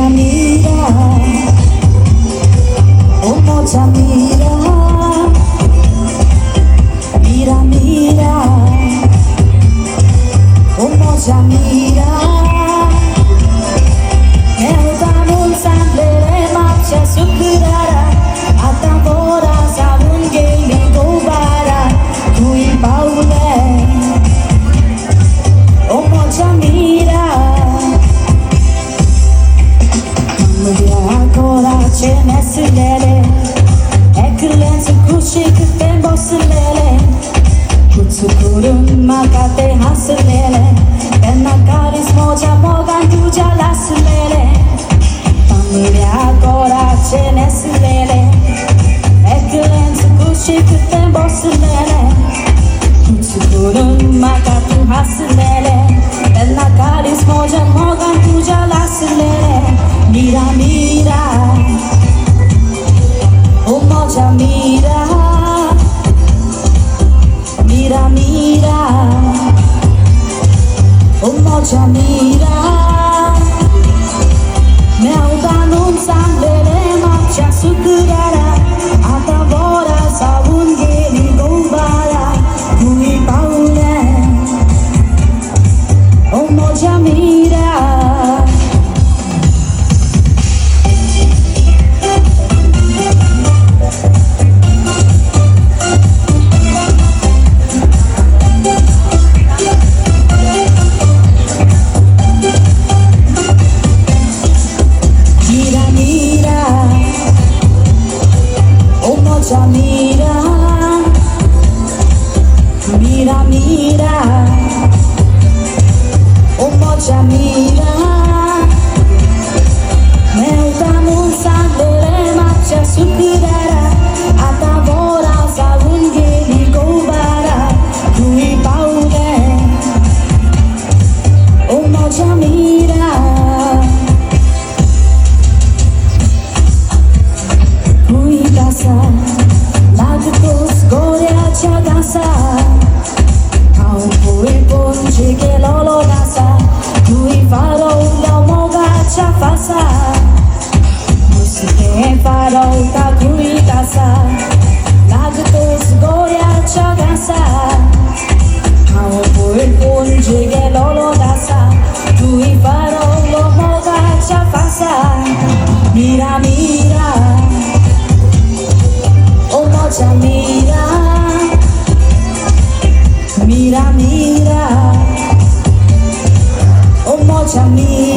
Mira, mira, oh mocha, mira, mira, mira, oh mocha, mira. मैं दामन सांभळे मागच्या सुकरारा आता बोरा सावून गेली गोबारा तुई पावले ओ मोचा मीरा Măria corace nesilele Eclențe cușic pe bosilele Cuțucurun macate hasilele Penna caris moja mogan tuja lasilele Măria corace nesilele Eclențe cușic pe bosilele Cuțucurun macate hasilele Penna caris moja mogan tuja lasilele Mira, mira, oh moja mira, mira, mira, oh moja mira. Mi-au anunțat ambele marcea sucurarea, ata vora sau ungheli gombara, cui paule, oh moja mira. Mira, mira, mira, oh mocha mira. Meu damun sandele marcha sucurara, ata vora sa ungheli gobara, cui paure, oh mocha mira. Cui casa Lagos goreacia gasa Au pui ponci che lolo gasa Lui farò la mogacia fasa Musiche farò ta cui gasa Lagos goreacia gasa Au pui ponci che lolo gasa Lui farò la mogacia fasa Mira, mira Oh mocha mira, mira, mira, oh mocha mira.